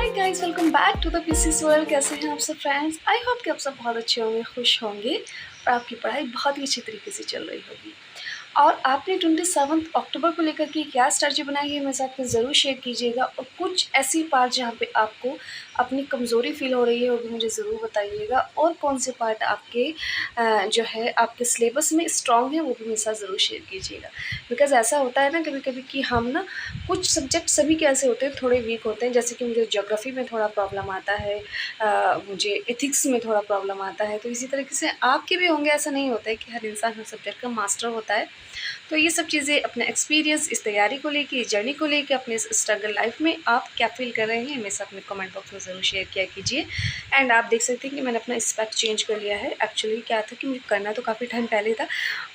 Hi guys, welcome back to the PCs world. कैसे हैं आप सब फ्रेंड्स? आई होप कि आप सब बहुत अच्छे होंगे, खुश होंगे और आपकी पढ़ाई बहुत ही अच्छी तरीके से चल रही होगी। और आपने 27 अक्टूबर को लेकर के क्या स्ट्रैटेजी बनाई है मेरे साथ में ज़रूर शेयर कीजिएगा। और कुछ ऐसी पार्ट जहाँ पे आपको अपनी कमज़ोरी फ़ील हो रही है वो भी मुझे ज़रूर बताइएगा। और कौन से पार्ट आपके जो है आपके सिलेबस में स्ट्रॉन्ग है वो भी मेरे साथ ज़रूर शेयर कीजिएगा। बिकॉज़ ऐसा होता है ना कभी कभी कि हम ना कुछ सब्जेक्ट सभी के ऐसे होते हैं थोड़े वीक होते हैं। जैसे कि मुझे ज्योग्राफी में थोड़ा प्रॉब्लम आता है, मुझे एथिक्स में थोड़ा प्रॉब्लम आता है। तो इसी तरीके से आपके भी होंगे। ऐसा नहीं होता है कि हर इंसान हर सब्जेक्ट का मास्टर होता है। तो ये सब चीज़ें अपने एक्सपीरियंस, इस तैयारी को लेके, इस जर्नी को लेके, अपने इस स्ट्रगल लाइफ में आप क्या फ़ील कर रहे हैं मेरे साथ में कमेंट बॉक्स में ज़रूर शेयर किया कीजिए। एंड आप देख सकते हैं कि मैंने अपना स्पेक्ट चेंज कर लिया है। एक्चुअली क्या था कि मुझे करना तो काफ़ी टाइम पहले था,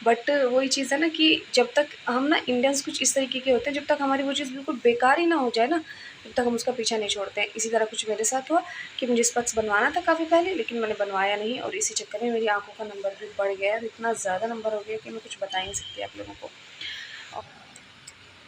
बट वही चीज़ है ना कि जब तक हम ना इंडियंस कुछ इस तरीके के होते हैं, जब तक हमारी वो चीज़ बिल्कुल बेकार ही ना हो जाए ना, तब तक हम उसका पीछा नहीं छोड़ते हैं। इसी तरह कुछ मेरे साथ हुआ कि मुझे स्पेक्स बनवाना था काफ़ी पहले, लेकिन मैंने बनवाया नहीं और इसी चक्कर में मेरी आँखों का नंबर भी बढ़ गया और इतना ज़्यादा नंबर हो गया कि मैं कुछ बता ही नहीं सकती आप लोगों को।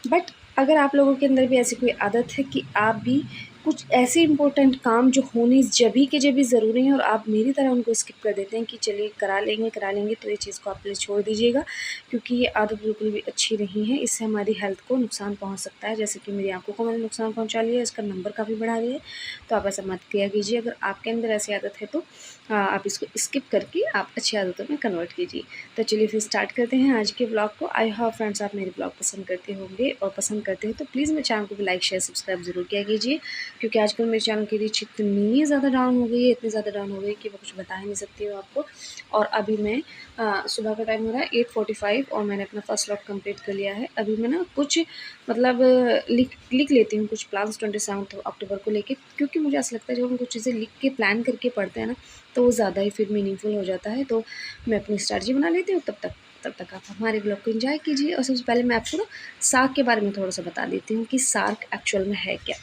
बट अगर आप लोगों के अंदर भी ऐसी कोई आदत है कि आप भी कुछ ऐसे इम्पोर्टेंट काम जो होने जब भी ज़रूरी हैं और आप मेरी तरह उनको स्किप कर देते हैं कि चलिए करा लेंगे, तो ये चीज़ को आप प्लीज़ छोड़ दीजिएगा, क्योंकि ये आदत बिल्कुल भी अच्छी नहीं है। इससे हमारी हेल्थ को नुकसान पहुंच सकता है। जैसे कि मेरी आंखों को मैंने नुकसान पहुंचा लिया, इसका नंबर काफ़ी बढ़ा लिया है। तो आप ऐसा मत किया कीजिए। अगर आपके अंदर ऐसी आदत है तो आप इसको स्किप करके आप अच्छी आदतों में कन्वर्ट कीजिए। तो चलिए फिर स्टार्ट करते हैं आज के ब्लॉग को। आई होप फ्रेंड्स आप मेरे ब्लॉग पसंद करते होंगे, और पसंद करते हैं तो प्लीज़ मेरे चैनल को भी लाइक शेयर सब्सक्राइब ज़रूर किया कीजिए, क्योंकि आजकल मेरे चैनल की रीच इतनी ज़्यादा डाउन हो गई है, इतनी ज़्यादा डाउन हो गई कि मैं कुछ बता ही नहीं सकती हूँ आपको। और अभी मैं सुबह का टाइम हो रहा है 8:45 और मैंने अपना फर्स्ट लॉट कंप्लीट कर लिया है। अभी मैं ना कुछ मतलब लिख लेती हूँ कुछ प्लान्स 27 अक्टूबर को लेके, क्योंकि मुझे ऐसा लगता है जब हम कुछ चीज़ें लिख के प्लान करके पढ़ते हैं ना, तो वो ज़्यादा ही फिर मीनिंगफुल हो जाता है। तो मैं अपनी स्ट्रैटेजी बना लेती हूँ। तब तक आप हमारे ब्लॉग को एंजॉय कीजिए। और सबसे पहले मैं आपको ना सार्क के बारे में थोड़ा सा बता देती हूँ कि सार्क एक्चुअल में है क्या।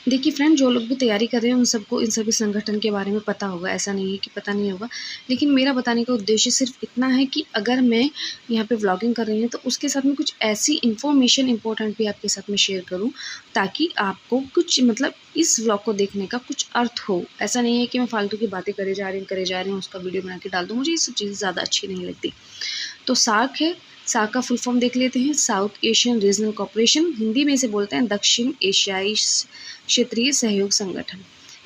देखिए फ्रेंड, जो लोग भी तैयारी कर रहे हैं उन सबको इन सभी संगठन के बारे में पता होगा, ऐसा नहीं है कि पता नहीं होगा। लेकिन मेरा बताने का उद्देश्य सिर्फ इतना है कि अगर मैं यहाँ पे व्लॉगिंग कर रही हूँ तो उसके साथ में कुछ ऐसी इन्फॉर्मेशन इंपॉर्टेंट भी आपके साथ में शेयर करूँ, ताकि आपको कुछ मतलब इस व्लॉग को देखने का कुछ अर्थ हो। ऐसा नहीं है कि मैं फालतू की बातें करे जा रही हूँ, उसका वीडियो बना के डाल दूँ। मुझे ये सब चीज़ें ज़्यादा अच्छी नहीं लगती। तो सार्क है। सार्क का फुल फॉर्म देख लेते हैं। South Asian regional corporation, Hindi में इसे बोलते हैं दक्षिण एशियाई क्षेत्रीय सहयोग संगठन।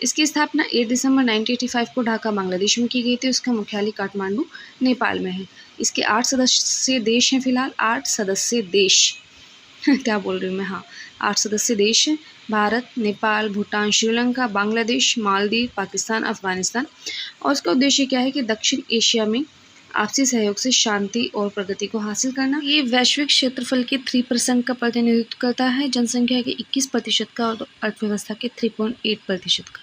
इसकी स्थापना 8 दिसंबर 1985 को ढाका बांग्लादेश में की गई थी। उसका मुख्यालय काठमांडू नेपाल में है। इसके 8 सदस्य देश हैं फिलहाल, 8 सदस्य देश क्या बोल रही हूँ मैं, हाँ 8 सदस्य देश हैं। भारत, नेपाल, भूटान, श्रीलंका, बांग्लादेश, मालदीव, पाकिस्तान, अफगानिस्तान। और इसका उद्देश्य क्या है कि दक्षिण एशिया में आपसी सहयोग से शांति और प्रगति को हासिल करना। ये वैश्विक क्षेत्रफल के 3% का प्रतिनिधित्व करता है, जनसंख्या के 21% का और अर्थव्यवस्था के 3.8% का।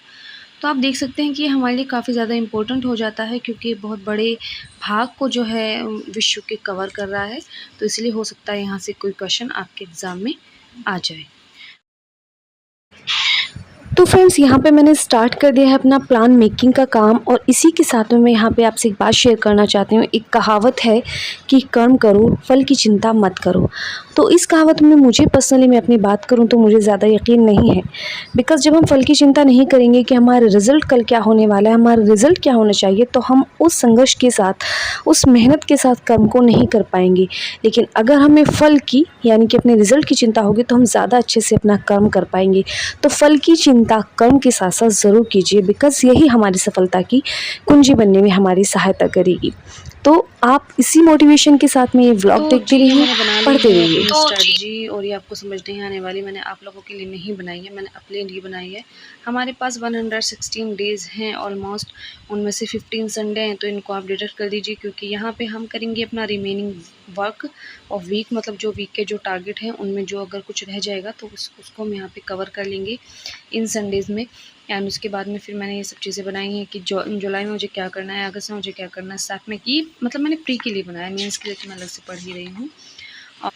तो आप देख सकते हैं कि ये हमारे लिए काफ़ी ज़्यादा इम्पोर्टेंट हो जाता है, क्योंकि बहुत बड़े भाग को जो है विश्व के कवर कर रहा है। तो इसलिए हो सकता है यहाँ से कोई क्वेश्चन आपके एग्ज़ाम में आ जाए। तो फ्रेंड्स, यहाँ पे मैंने स्टार्ट कर दिया है अपना प्लान मेकिंग का काम, और इसी के साथ में मैं यहाँ पे आपसे एक बात शेयर करना चाहती हूँ। एक कहावत है कि कर्म करो, फल की चिंता मत करो। तो इस कहावत में मुझे पर्सनली, मैं अपनी बात करूँ तो मुझे ज़्यादा यकीन नहीं है। बिकॉज़ जब हम फल की चिंता नहीं करेंगे कि हमारा रिज़ल्ट कल क्या होने वाला है, हमारा रिज़ल्ट क्या होना चाहिए, तो हम उस संघर्ष के साथ, उस मेहनत के साथ कर्म को नहीं कर पाएंगे। लेकिन अगर हमें फल की यानी कि अपने रिज़ल्ट की चिंता होगी तो हम ज़्यादा अच्छे से अपना कर्म कर पाएंगे। तो फल की चिंता कर्म के साथ साथ ज़रूर कीजिए, बिकॉज़ यही हमारी सफलता की कुंजी बनने में हमारी सहायता करेगी। तो आप इसी मोटिवेशन के साथ में ये व्लॉग देखते रहिए, पढ़ते रहिए। स्ट्रैटेजी और ये आपको समझ नहीं आने वाली, मैंने आप लोगों के लिए नहीं बनाई है, मैंने अपने लिए बनाई है। हमारे पास 116 डेज़ हैं ऑलमोस्ट, उनमें से 15 संडे हैं, तो इनको आप डिडक्ट कर दीजिए, क्योंकि यहाँ पे हम करेंगे अपना रिमेनिंग वर्क और वीक, मतलब जो वीक के जो टारगेट हैं उनमें जो अगर कुछ रह जाएगा तो उसको हम यहाँ पे कवर कर लेंगे इन संडेज़ में। एंड उसके बाद में फिर मैंने ये सब चीज़ें बनाई हैं कि जुलाई में मुझे क्या करना है, अगस्त में मुझे क्या करना है, साथ में कि मतलब मैंने प्री के लिए बनाया, मीन्स के लिए तो मैं अलग से पढ़ ही रही हूँ। और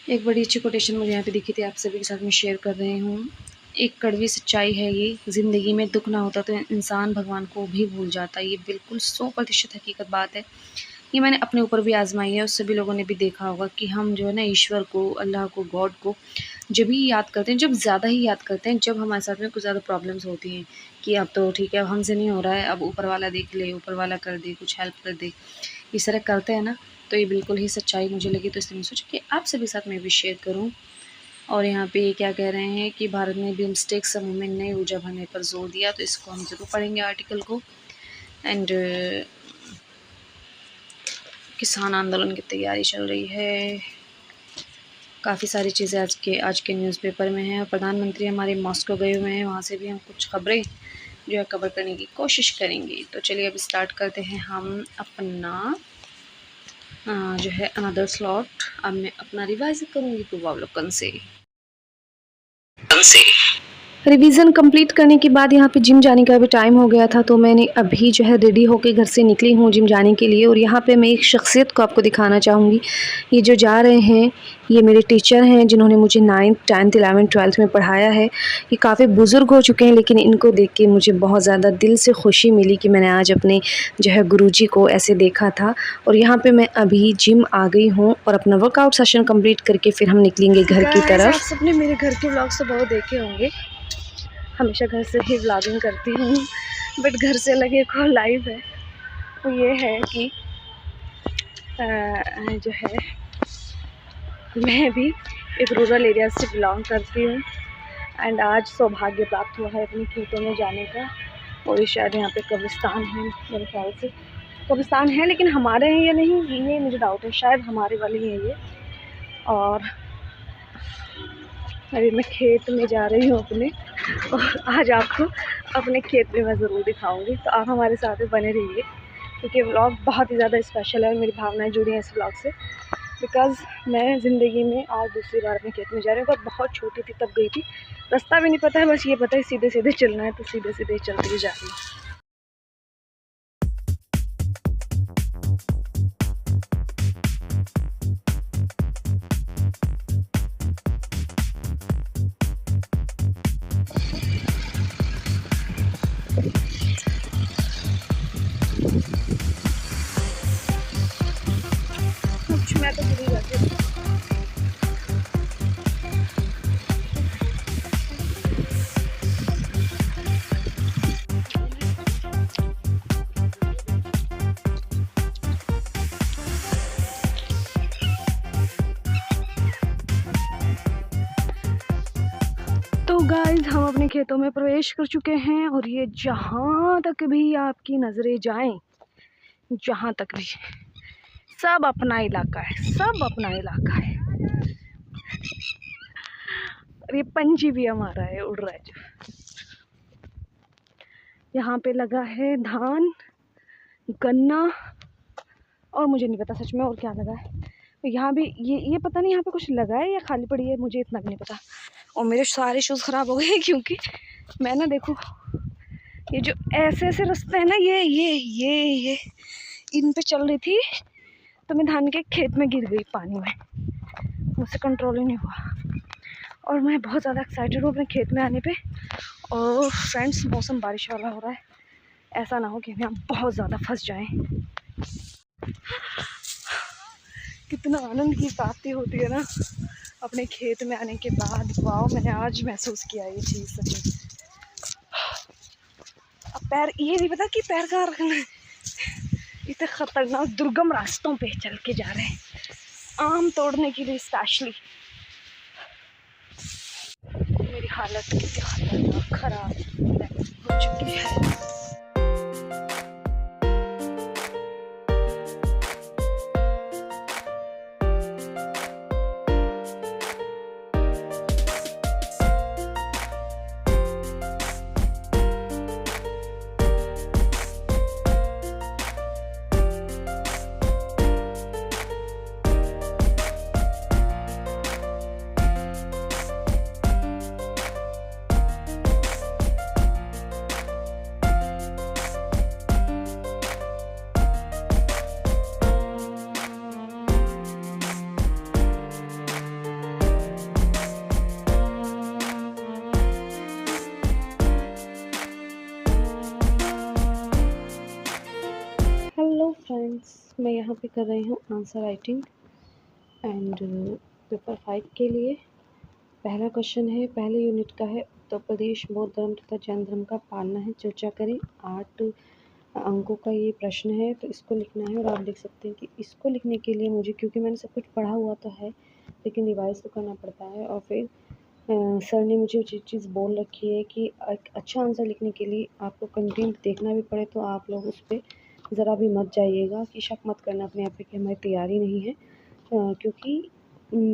एक बड़ी अच्छी कोटेशन मुझे यहाँ पे दिखी थी, आप सभी के साथ में शेयर कर रही हूँ। एक कड़वी सच्चाई है ये, ज़िंदगी में दुख ना होता तो इंसान भगवान को भी भूल जाता है। ये बिल्कुल 100% हकीकत बात है। ये मैंने अपने ऊपर भी आजमाई है और सभी लोगों ने भी देखा होगा कि हम जो है ना ईश्वर को, अल्लाह को, गॉड को जब ही याद करते हैं, जब ज़्यादा ही याद करते हैं, जब हमारे साथ में कुछ ज़्यादा प्रॉब्लम्स होती हैं कि अब तो ठीक है, अब हमसे नहीं हो रहा है, अब ऊपर वाला देख ले, ऊपर वाला कर दे, कुछ हेल्प कर दे, इस तरह करते हैं ना, तो ये बिल्कुल ही सच्चाई मुझे लगी, तो इसलिए मैं सोचा कि आप सभी साथ मैं भी शेयर करूँ। और यहाँ पे ये क्या कह रहे हैं कि भारत में बिम्स्टेक समूह में नई ऊर्जा भरने पर जोर दिया, तो इसको हम ज़रूर पढ़ेंगे आर्टिकल को। एंड किसान आंदोलन की तैयारी चल रही है, काफ़ी सारी चीज़ें आज के न्यूज़पेपर में हैं। और प्रधानमंत्री हमारे मॉस्को गए हुए हैं, वहाँ से भी हम कुछ खबरें जो है कवर करने की कोशिश करेंगे। तो चलिए अब स्टार्ट करते हैं हम अपना जो है अनदर स्लॉट। अब मैं अपना रिवाइज करूँगी पूर्वावलोकन से। रिवीजन कंप्लीट करने के बाद यहाँ पे जिम जाने का भी टाइम हो गया था, तो मैंने अभी जो है रेडी होके घर से निकली हूँ जिम जाने के लिए। और यहाँ पे मैं एक शख्सियत को आपको दिखाना चाहूँगी। ये जो जा रहे हैं ये मेरे टीचर हैं, जिन्होंने मुझे 9th 10th 11th 12th में पढ़ाया है। ये काफ़ी बुज़ुर्ग हो चुके हैं, लेकिन इनको देख के मुझे बहुत ज़्यादा दिल से खुशी मिली कि मैंने आज अपने जो है गुरुजी को ऐसे देखा था। और यहाँ पे मैं अभी जिम आ गई हूँ और अपना वर्कआउट सेशन कंप्लीट करके फिर हम निकलेंगे घर की तरफ। आप सबने मेरे घर के व्लॉग्स तो बहुत देखे होंगे, हमेशा घर से ही व्लॉगिंग करती हूँ, बट घर से अलग एक और लाइव है। वो ये है कि जो है मैं भी एक रूरल एरिया से बिलोंग करती हूँ। एंड आज सौभाग्य प्राप्त हुआ है अपने खेतों में जाने का। और शायद यहाँ पे कब्रिस्तान है, मेरे ख्याल से कब्रिस्तान है, लेकिन हमारे हैं या नहीं ये मुझे डाउट है, शायद हमारे वाले ही हैं ये। और अभी मैं खेत में जा रही हूँ अपने, और आज आपको अपने खेत में मैं ज़रूर दिखाऊंगी, तो आप हमारे साथ में बने रहिए, क्योंकि व्लॉग बहुत ही ज़्यादा स्पेशल है और मेरी भावनाएं जुड़ी हैं इस व्लॉग से। बिकॉज़ मैं ज़िंदगी में आज दूसरी बार अपने खेत में जा रही हूँ। पर बहुत छोटी थी तब गई थी, रास्ता भी नहीं पता है, बस ये पता है सीधे सीधे चलना है, तो सीधे सीधे चलती जा रही हूँ। मैं तो भूल जाती हूँ। तो गाइस हम अपने खेतों में प्रवेश कर चुके हैं, और ये जहाँ तक भी आपकी नज़रें जाएं, जहाँ तक भी सब अपना इलाका है, सब अपना इलाका है। और ये पंछी भी हमारा है, उड़ रहा है जो। यहाँ पे लगा है धान, गन्ना, और मुझे नहीं पता सच में और क्या लगा है। तो यहाँ भी ये पता नहीं यहाँ पे कुछ लगा है या खाली पड़ी है, मुझे इतना भी नहीं पता। और मेरे सारे शूज़ ख़राब हो गए क्योंकि मैं ना देखो ये जो ऐसे ऐसे रास्ते हैं ना, ये इन पे चल रही थी, तो मैं धान के खेत में गिर गई पानी में, मुझसे कंट्रोल ही नहीं हुआ। और मैं बहुत ज़्यादा एक्साइटेड हूँ अपने खेत में आने पे। और फ्रेंड्स मौसम बारिश वाला हो रहा है, ऐसा ना हो कि हम यहाँ बहुत ज़्यादा फंस जाएं। कितना आनंद की प्राप्ति होती है ना अपने खेत में आने के बाद। वाह, मैंने आज महसूस किया ये चीज़ सच में। अब पैर ये नहीं पता कि पैर कहाँ रखना है, इतने खतरनाक दुर्गम रास्तों पे चल के जा रहे हैं आम तोड़ने के लिए स्पेशली। मेरी हालत कितनी खतरनाक खराब हो चुकी है। हेलो फ्रेंड्स, मैं यहाँ पे कर रही हूँ आंसर राइटिंग एंड पेपर 5 के लिए। पहला क्वेश्चन है, पहले यूनिट का है, उत्तर प्रदेश बौद्ध धर्म तथा जैन धर्म का पालना है, चर्चा करें। 8 अंकों का ये प्रश्न है, तो इसको लिखना है। और आप देख सकते हैं कि इसको लिखने के लिए मुझे, क्योंकि मैंने सब कुछ पढ़ा हुआ तो है, लेकिन रिवाइज़ तो करना पड़ता है। और फिर सर ने मुझे जो चीज़ बोल रखी है कि एक अच्छा आंसर लिखने के लिए आपको कंटेंट देखना भी पड़े, तो आप लोग उस पे ज़रा भी मत जाइएगा, कि शक मत करना अपने आप पे कि हमारी तैयारी नहीं है। क्योंकि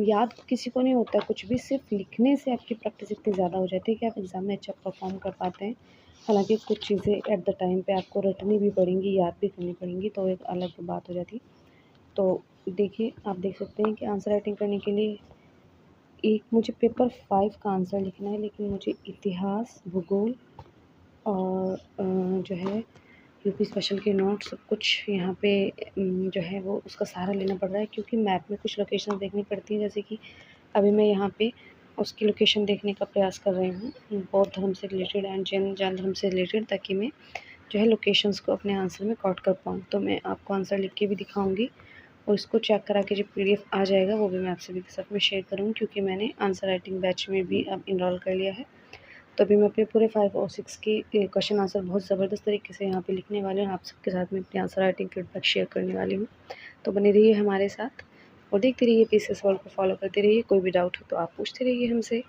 याद किसी को नहीं होता कुछ भी, सिर्फ लिखने से आपकी प्रैक्टिस इतनी ज़्यादा हो जाती है कि आप एग्ज़ाम में अच्छा परफॉर्म कर पाते हैं। हालाँकि कुछ चीज़ें एट द टाइम पे आपको रटनी भी पड़ेंगी, याद भी करनी पड़ेंगी, तो एक अलग बात हो जाती है। तो देखिए, आप देख सकते हैं कि आंसर राइटिंग करने के लिए एक मुझे पेपर 5 का आंसर लिखना है, लेकिन मुझे इतिहास, भूगोल और जो है यूपी स्पेशल के नोट्स सब कुछ यहाँ पे जो है वो उसका सहारा लेना पड़ रहा है, क्योंकि मैप में कुछ लोकेशन देखनी पड़ती है। जैसे कि अभी मैं यहाँ पे उसकी लोकेशन देखने का प्रयास कर रही हूँ, बौद्ध धर्म से रिलेटेड एंड जैन धर्म से रिलेटेड, ताकि मैं जो है लोकेशंस को अपने आंसर में कॉट कर पाऊँ। तो मैं आपको आंसर लिख के भी दिखाऊँगी, और इसको चेक करा के जो पीडीएफ आ जाएगा वो भी मैं आपसे भी साथ में शेयर करूँगी, क्योंकि मैंने आंसर राइटिंग बैच में भी अब इनरोल कर लिया है। तो अभी मैं अपने पूरे 5 और 6 के क्वेश्चन आंसर बहुत ज़बरदस्त तरीके से यहाँ पे लिखने वाली हूँ, आप सबके साथ में अपनी आंसर राइटिंग फीडबैक शेयर करने वाली हूँ। तो बने रहिए हमारे साथ और देखते रहिए पीसीएस वर्ल्ड को फॉलो करते रहिए। कोई भी डाउट हो तो आप पूछते रहिए हमसे।